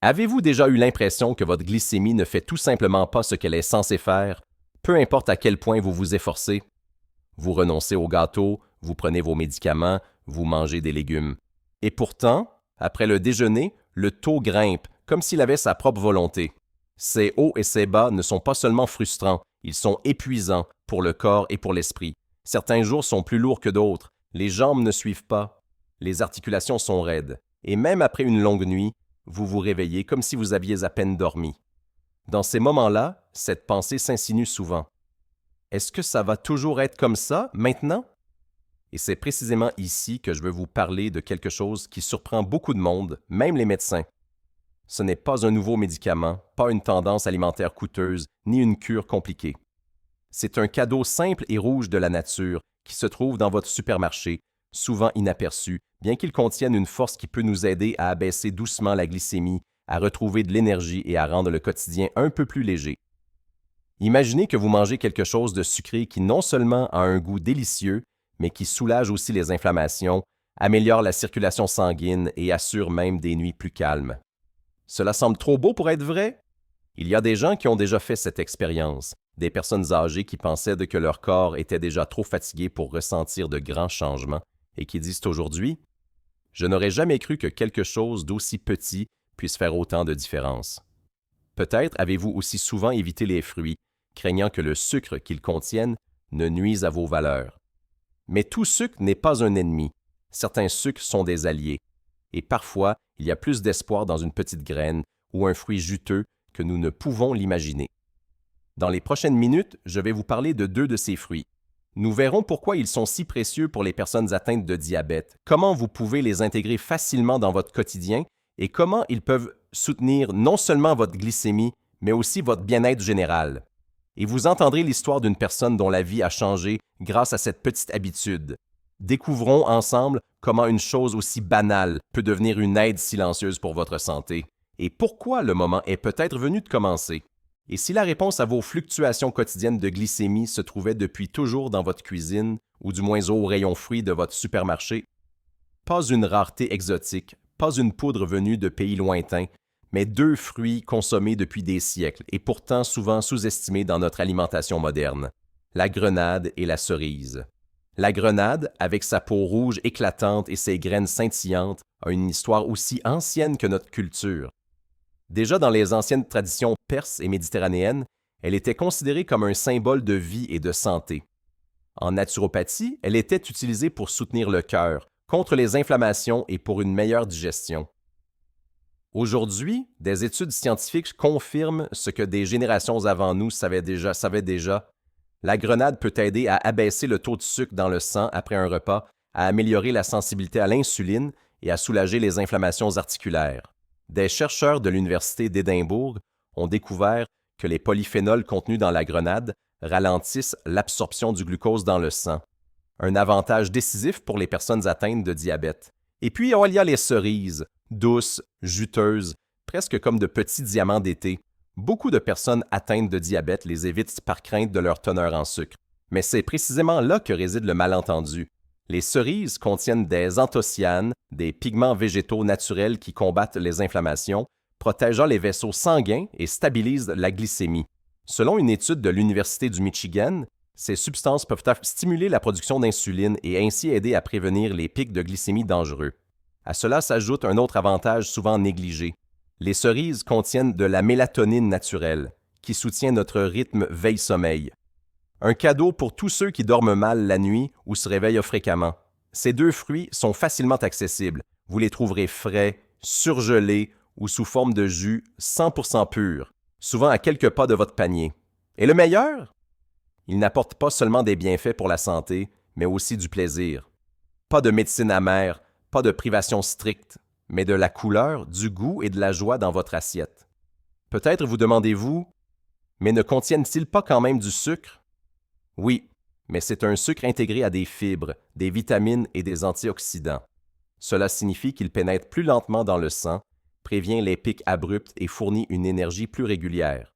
Avez-vous déjà eu l'impression que votre glycémie ne fait tout simplement pas ce qu'elle est censée faire, peu importe à quel point vous vous efforcez? Vous renoncez au gâteau, vous prenez vos médicaments, vous mangez des légumes. Et pourtant, après le déjeuner, le taux grimpe, comme s'il avait sa propre volonté. Ces hauts et ces bas ne sont pas seulement frustrants, ils sont épuisants pour le corps et pour l'esprit. Certains jours sont plus lourds que d'autres, les jambes ne suivent pas, les articulations sont raides, et même après une longue nuit, vous vous réveillez comme si vous aviez à peine dormi. Dans ces moments-là, cette pensée s'insinue souvent. Est-ce que ça va toujours être comme ça, maintenant? Et c'est précisément ici que je veux vous parler de quelque chose qui surprend beaucoup de monde, même les médecins. Ce n'est pas un nouveau médicament, pas une tendance alimentaire coûteuse, ni une cure compliquée. C'est un cadeau simple et rouge de la nature qui se trouve dans votre supermarché, souvent inaperçu, bien qu'il contienne une force qui peut nous aider à abaisser doucement la glycémie, à retrouver de l'énergie et à rendre le quotidien un peu plus léger. Imaginez que vous mangez quelque chose de sucré qui non seulement a un goût délicieux, mais qui soulage aussi les inflammations, améliore la circulation sanguine et assure même des nuits plus calmes. Cela semble trop beau pour être vrai? Il y a des gens qui ont déjà fait cette expérience, des personnes âgées qui pensaient que leur corps était déjà trop fatigué pour ressentir de grands changements et qui disent aujourd'hui « Je n'aurais jamais cru que quelque chose d'aussi petit puisse faire autant de différence. » Peut-être avez-vous aussi souvent évité les fruits, craignant que le sucre qu'ils contiennent ne nuise à vos valeurs. Mais tout sucre n'est pas un ennemi. Certains sucres sont des alliés. Et parfois, il y a plus d'espoir dans une petite graine ou un fruit juteux que nous ne pouvons l'imaginer. Dans les prochaines minutes, je vais vous parler de deux de ces fruits. Nous verrons pourquoi ils sont si précieux pour les personnes atteintes de diabète, comment vous pouvez les intégrer facilement dans votre quotidien et comment ils peuvent soutenir non seulement votre glycémie, mais aussi votre bien-être général. Et vous entendrez l'histoire d'une personne dont la vie a changé grâce à cette petite habitude. Découvrons ensemble comment une chose aussi banale peut devenir une aide silencieuse pour votre santé et pourquoi le moment est peut-être venu de commencer. Et si la réponse à vos fluctuations quotidiennes de glycémie se trouvait depuis toujours dans votre cuisine ou du moins au rayon fruits de votre supermarché, pas une rareté exotique, pas une poudre venue de pays lointains, mais deux fruits consommés depuis des siècles et pourtant souvent sous-estimés dans notre alimentation moderne, la grenade et la cerise. La grenade, avec sa peau rouge éclatante et ses graines scintillantes, a une histoire aussi ancienne que notre culture. Déjà dans les anciennes traditions perses et méditerranéennes, elle était considérée comme un symbole de vie et de santé. En naturopathie, elle était utilisée pour soutenir le cœur, contre les inflammations et pour une meilleure digestion. Aujourd'hui, des études scientifiques confirment ce que des générations avant nous savaient déjà. La grenade peut aider à abaisser le taux de sucre dans le sang après un repas, à améliorer la sensibilité à l'insuline et à soulager les inflammations articulaires. Des chercheurs de l'Université d'Édimbourg ont découvert que les polyphénols contenus dans la grenade ralentissent l'absorption du glucose dans le sang, un avantage décisif pour les personnes atteintes de diabète. Et puis, il y a les cerises, douces, juteuses, presque comme de petits diamants d'été. Beaucoup de personnes atteintes de diabète les évitent par crainte de leur teneur en sucre. Mais c'est précisément là que réside le malentendu. Les cerises contiennent des anthocyanes, des pigments végétaux naturels qui combattent les inflammations, protégeant les vaisseaux sanguins et stabilisent la glycémie. Selon une étude de l'Université du Michigan, ces substances peuvent stimuler la production d'insuline et ainsi aider à prévenir les pics de glycémie dangereux. À cela s'ajoute un autre avantage souvent négligé. Les cerises contiennent de la mélatonine naturelle, qui soutient notre rythme veille-sommeil. Un cadeau pour tous ceux qui dorment mal la nuit ou se réveillent fréquemment. Ces deux fruits sont facilement accessibles. Vous les trouverez frais, surgelés ou sous forme de jus 100% pur, souvent à quelques pas de votre panier. Et le meilleur? Ils n'apportent pas seulement des bienfaits pour la santé, mais aussi du plaisir. Pas de médecine amère, pas de privation stricte, mais de la couleur, du goût et de la joie dans votre assiette. Peut-être vous demandez-vous, mais ne contiennent-ils pas quand même du sucre? Oui, mais c'est un sucre intégré à des fibres, des vitamines et des antioxydants. Cela signifie qu'il pénètre plus lentement dans le sang, prévient les pics abrupts et fournit une énergie plus régulière.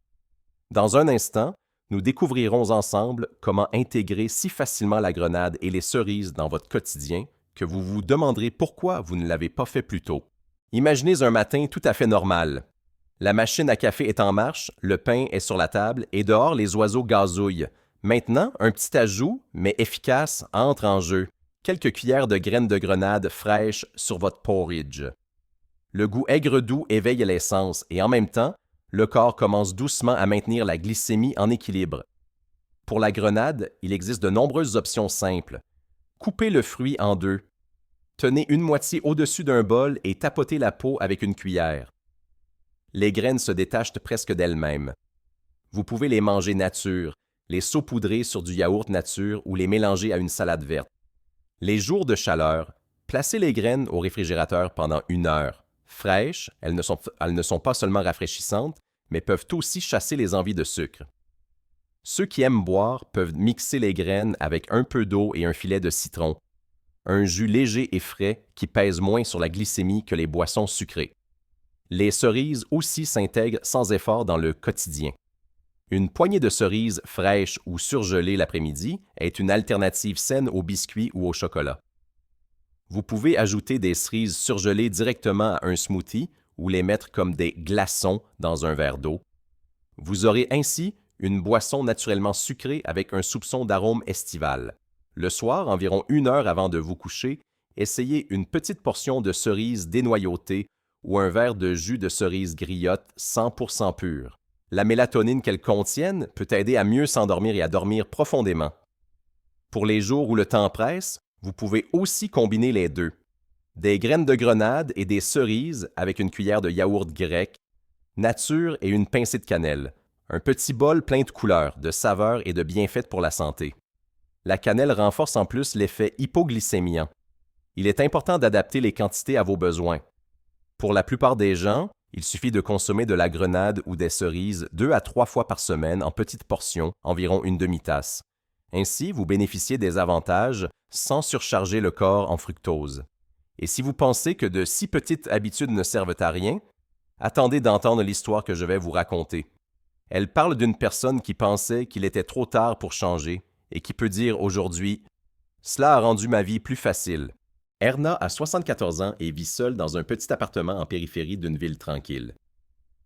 Dans un instant, nous découvrirons ensemble comment intégrer si facilement la grenade et les cerises dans votre quotidien que vous vous demanderez pourquoi vous ne l'avez pas fait plus tôt. Imaginez un matin tout à fait normal. La machine à café est en marche, le pain est sur la table et dehors les oiseaux gazouillent. Maintenant, un petit ajout, mais efficace, entre en jeu. Quelques cuillères de graines de grenade fraîches sur votre porridge. Le goût aigre-doux éveille les sens et en même temps, le corps commence doucement à maintenir la glycémie en équilibre. Pour la grenade, il existe de nombreuses options simples. Coupez le fruit en deux. Tenez une moitié au-dessus d'un bol et tapotez la peau avec une cuillère. Les graines se détachent presque d'elles-mêmes. Vous pouvez les manger nature, les saupoudrer sur du yaourt nature ou les mélanger à une salade verte. Les jours de chaleur, placez les graines au réfrigérateur pendant 1 heure. Fraîches, elles ne sont pas seulement rafraîchissantes, mais peuvent aussi chasser les envies de sucre. Ceux qui aiment boire peuvent mixer les graines avec un peu d'eau et un filet de citron, un jus léger et frais qui pèse moins sur la glycémie que les boissons sucrées. Les cerises aussi s'intègrent sans effort dans le quotidien. Une poignée de cerises fraîches ou surgelées l'après-midi est une alternative saine aux biscuits ou au chocolat. Vous pouvez ajouter des cerises surgelées directement à un smoothie ou les mettre comme des glaçons dans un verre d'eau. Vous aurez ainsi une boisson naturellement sucrée avec un soupçon d'arôme estival. Le soir, environ 1 heure avant de vous coucher, essayez une petite portion de cerises dénoyautées ou un verre de jus de cerise griotte 100% pur. La mélatonine qu'elles contiennent peut aider à mieux s'endormir et à dormir profondément. Pour les jours où le temps presse, vous pouvez aussi combiner les deux. Des graines de grenade et des cerises avec une cuillère de yaourt grec, nature et une pincée de cannelle. Un petit bol plein de couleurs, de saveurs et de bienfaits pour la santé. La cannelle renforce en plus l'effet hypoglycémiant. Il est important d'adapter les quantités à vos besoins. Pour la plupart des gens, il suffit de consommer de la grenade ou des cerises 2 à 3 fois par semaine en petites portions, environ une demi-tasse. Ainsi, vous bénéficiez des avantages sans surcharger le corps en fructose. Et si vous pensez que de si petites habitudes ne servent à rien, attendez d'entendre l'histoire que je vais vous raconter. Elle parle d'une personne qui pensait qu'il était trop tard pour changer et qui peut dire aujourd'hui « Cela a rendu ma vie plus facile ». Erna a 74 ans et vit seule dans un petit appartement en périphérie d'une ville tranquille.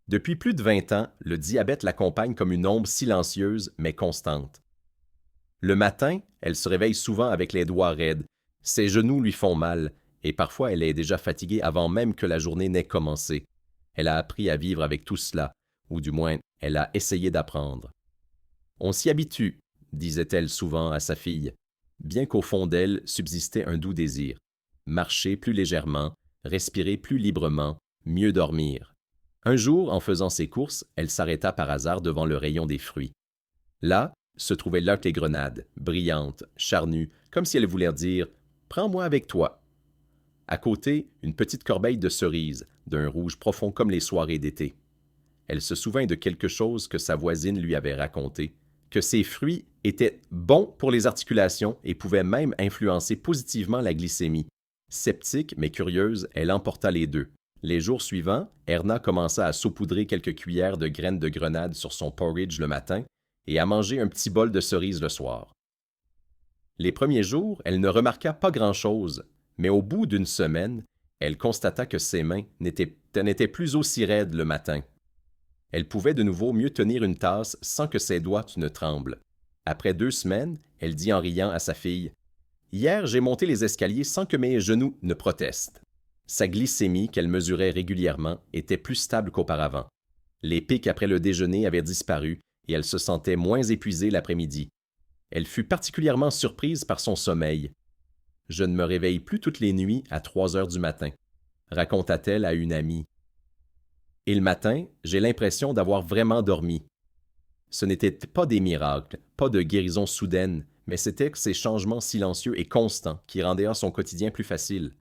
Depuis plus de 20 ans, le diabète l'accompagne comme une ombre silencieuse mais constante. Le matin, elle se réveille souvent avec les doigts raides, ses genoux lui font mal et parfois elle est déjà fatiguée avant même que la journée n'ait commencé. Elle a appris à vivre avec tout cela, ou du moins, elle a essayé d'apprendre. « On s'y habitue », disait-elle souvent à sa fille, bien qu'au fond d'elle subsistait un doux désir. Marcher plus légèrement, respirer plus librement, mieux dormir. Un jour, en faisant ses courses, elle s'arrêta par hasard devant le rayon des fruits. Là se trouvaient l'œuf et grenades, brillantes, charnues, comme si elle voulait dire « Prends-moi avec toi ». À côté, une petite corbeille de cerises, d'un rouge profond comme les soirées d'été. Elle se souvint de quelque chose que sa voisine lui avait raconté, que ces fruits étaient bons pour les articulations et pouvaient même influencer positivement la glycémie. Sceptique mais curieuse, elle emporta les deux. Les jours suivants, Erna commença à saupoudrer quelques cuillères de graines de grenade sur son porridge le matin et à manger un petit bol de cerises le soir. Les premiers jours, elle ne remarqua pas grand-chose, mais au bout d'une semaine, elle constata que ses mains n'étaient plus aussi raides le matin. Elle pouvait de nouveau mieux tenir une tasse sans que ses doigts ne tremblent. Après 2 semaines, elle dit en riant à sa fille « Hier, j'ai monté les escaliers sans que mes genoux ne protestent. » Sa glycémie, qu'elle mesurait régulièrement, était plus stable qu'auparavant. Les pics après le déjeuner avaient disparu et elle se sentait moins épuisée l'après-midi. Elle fut particulièrement surprise par son sommeil. « Je ne me réveille plus toutes les nuits à 3 heures du matin », raconta-t-elle à une amie. « Et le matin, j'ai l'impression d'avoir vraiment dormi. » Ce n'étaient pas des miracles, pas de guérison soudaine, mais c'étaient ces changements silencieux et constants qui rendaient son quotidien plus facile.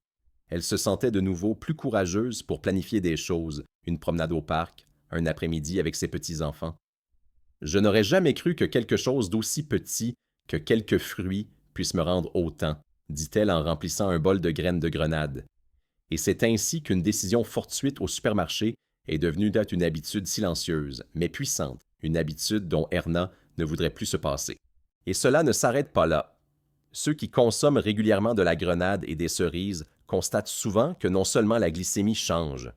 Elle se sentait de nouveau plus courageuse pour planifier des choses, une promenade au parc, un après-midi avec ses petits-enfants. « Je n'aurais jamais cru que quelque chose d'aussi petit que quelques fruits puisse me rendre autant, » dit-elle en remplissant un bol de graines de grenade. Et c'est ainsi qu'une décision fortuite au supermarché est devenue une habitude silencieuse, mais puissante, une habitude dont Erna ne voudrait plus se passer. Et cela ne s'arrête pas là. Ceux qui consomment régulièrement de la grenade et des cerises constatent souvent que non seulement la glycémie change.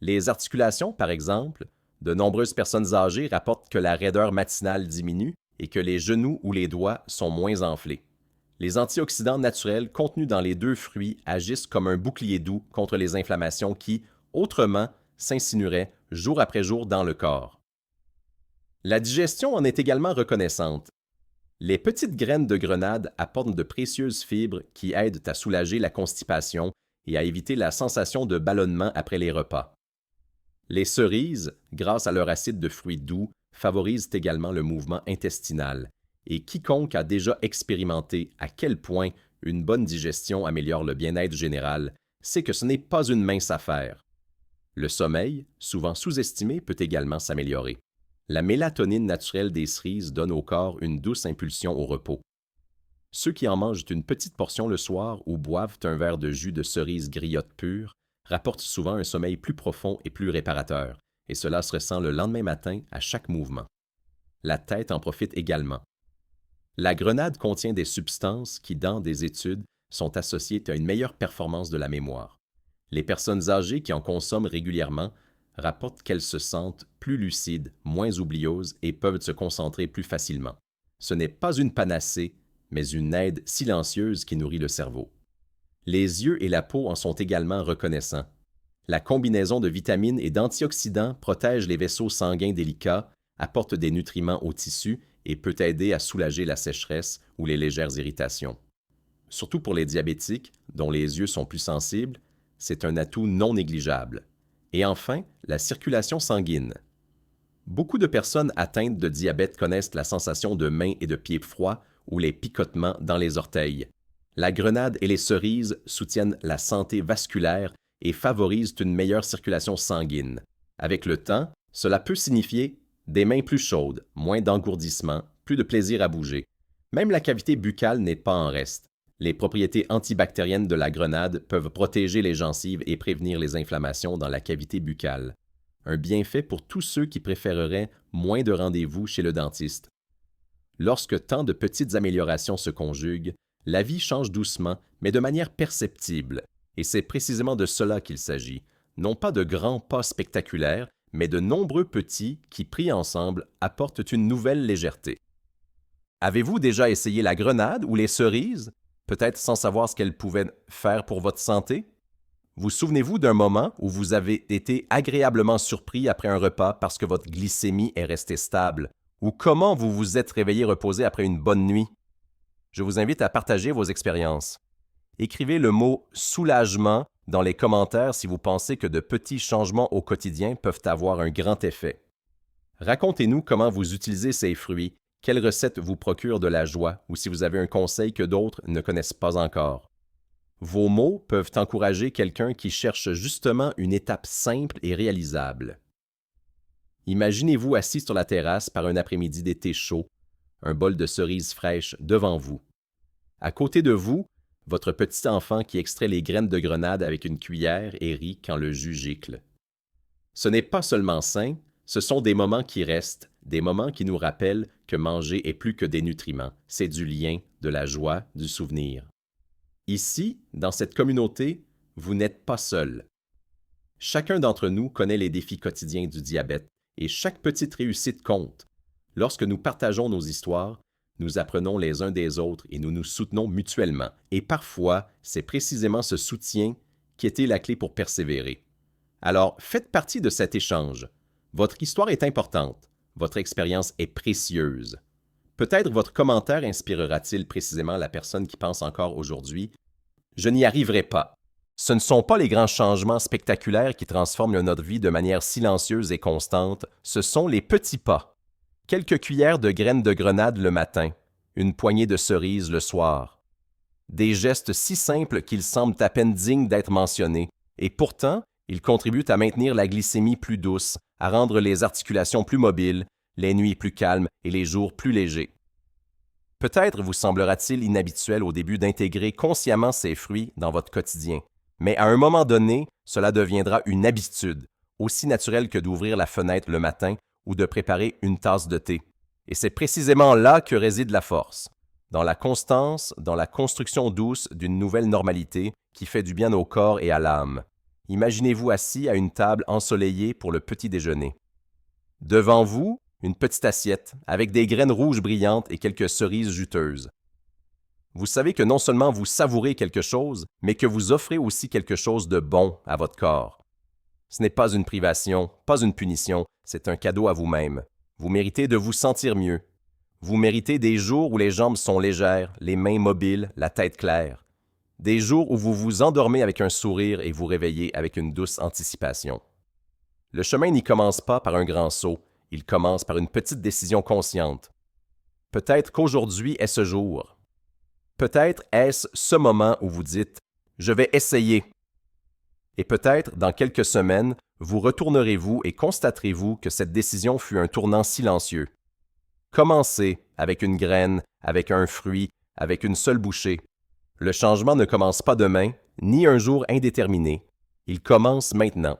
Les articulations, par exemple, de nombreuses personnes âgées rapportent que la raideur matinale diminue et que les genoux ou les doigts sont moins enflés. Les antioxydants naturels contenus dans les deux fruits agissent comme un bouclier doux contre les inflammations qui, autrement, s'insinueraient jour après jour dans le corps. La digestion en est également reconnaissante. Les petites graines de grenade apportent de précieuses fibres qui aident à soulager la constipation et à éviter la sensation de ballonnement après les repas. Les cerises, grâce à leur acide de fruits doux, favorisent également le mouvement intestinal, et quiconque a déjà expérimenté à quel point une bonne digestion améliore le bien-être général sait que ce n'est pas une mince affaire. Le sommeil, souvent sous-estimé, peut également s'améliorer. La mélatonine naturelle des cerises donne au corps une douce impulsion au repos. Ceux qui en mangent une petite portion le soir ou boivent un verre de jus de cerise griotte pure rapportent souvent un sommeil plus profond et plus réparateur, et cela se ressent le lendemain matin à chaque mouvement. La tête en profite également. La grenade contient des substances qui, dans des études, sont associées à une meilleure performance de la mémoire. Les personnes âgées qui en consomment régulièrement rapportent qu'elles se sentent plus lucides, moins oublieuses et peuvent se concentrer plus facilement. Ce n'est pas une panacée, mais une aide silencieuse qui nourrit le cerveau. Les yeux et la peau en sont également reconnaissants. La combinaison de vitamines et d'antioxydants protège les vaisseaux sanguins délicats, apporte des nutriments aux tissus et peut aider à soulager la sécheresse ou les légères irritations. Surtout pour les diabétiques, dont les yeux sont plus sensibles, c'est un atout non négligeable. Et enfin, la circulation sanguine. Beaucoup de personnes atteintes de diabète connaissent la sensation de mains et de pieds froids ou les picotements dans les orteils. La grenade et les cerises soutiennent la santé vasculaire et favorisent une meilleure circulation sanguine. Avec le temps, cela peut signifier des mains plus chaudes, moins d'engourdissement, plus de plaisir à bouger. Même la cavité buccale n'est pas en reste. Les propriétés antibactériennes de la grenade peuvent protéger les gencives et prévenir les inflammations dans la cavité buccale. Un bienfait pour tous ceux qui préféreraient moins de rendez-vous chez le dentiste. Lorsque tant de petites améliorations se conjuguent, la vie change doucement, mais de manière perceptible. Et c'est précisément de cela qu'il s'agit. Non pas de grands pas spectaculaires, mais de nombreux petits qui, pris ensemble, apportent une nouvelle légèreté. Avez-vous déjà essayé la grenade ou les cerises, peut-être sans savoir ce qu'elles pouvaient faire pour votre santé? Vous souvenez-vous d'un moment où vous avez été agréablement surpris après un repas parce que votre glycémie est restée stable, ou comment vous vous êtes réveillé reposé après une bonne nuit? Je vous invite à partager vos expériences. Écrivez le mot « soulagement » dans les commentaires si vous pensez que de petits changements au quotidien peuvent avoir un grand effet. Racontez-nous comment vous utilisez ces fruits, quelles recettes vous procurent de la joie ou si vous avez un conseil que d'autres ne connaissent pas encore. Vos mots peuvent encourager quelqu'un qui cherche justement une étape simple et réalisable. Imaginez-vous assis sur la terrasse par un après-midi d'été chaud, un bol de cerises fraîches devant vous. À côté de vous, votre petit enfant qui extrait les graines de grenade avec une cuillère et rit quand le jus gicle. Ce n'est pas seulement sain, ce sont des moments qui restent, des moments qui nous rappellent que manger est plus que des nutriments, c'est du lien, de la joie, du souvenir. Ici, dans cette communauté, vous n'êtes pas seul. Chacun d'entre nous connaît les défis quotidiens du diabète et chaque petite réussite compte. Lorsque nous partageons nos histoires, nous apprenons les uns des autres et nous nous soutenons mutuellement. Et parfois, c'est précisément ce soutien qui était la clé pour persévérer. Alors, faites partie de cet échange. Votre histoire est importante. Votre expérience est précieuse. Peut-être votre commentaire inspirera-t-il précisément la personne qui pense encore aujourd'hui « Je n'y arriverai pas ». Ce ne sont pas les grands changements spectaculaires qui transforment notre vie de manière silencieuse et constante, ce sont les petits pas. Quelques cuillères de graines de grenade le matin, une poignée de cerises le soir. Des gestes si simples qu'ils semblent à peine dignes d'être mentionnés, et pourtant, ils contribuent à maintenir la glycémie plus douce, à rendre les articulations plus mobiles, les nuits plus calmes et les jours plus légers. Peut-être vous semblera-t-il inhabituel au début d'intégrer consciemment ces fruits dans votre quotidien, mais à un moment donné, cela deviendra une habitude, aussi naturelle que d'ouvrir la fenêtre le matin ou de préparer une tasse de thé. Et c'est précisément là que réside la force, dans la constance, dans la construction douce d'une nouvelle normalité qui fait du bien au corps et à l'âme. Imaginez-vous assis à une table ensoleillée pour le petit déjeuner. Devant vous, une petite assiette avec des graines rouges brillantes et quelques cerises juteuses. Vous savez que non seulement vous savourez quelque chose, mais que vous offrez aussi quelque chose de bon à votre corps. Ce n'est pas une privation, pas une punition, c'est un cadeau à vous-même. Vous méritez de vous sentir mieux. Vous méritez des jours où les jambes sont légères, les mains mobiles, la tête claire. Des jours où vous vous endormez avec un sourire et vous réveillez avec une douce anticipation. Le chemin n'y commence pas par un grand saut, il commence par une petite décision consciente. Peut-être qu'aujourd'hui est ce jour. Peut-être est-ce ce moment où vous dites « Je vais essayer ». Et peut-être, dans quelques semaines, vous retournerez-vous et constaterez-vous que cette décision fut un tournant silencieux. Commencez avec une graine, avec un fruit, avec une seule bouchée. Le changement ne commence pas demain, ni un jour indéterminé. Il commence maintenant.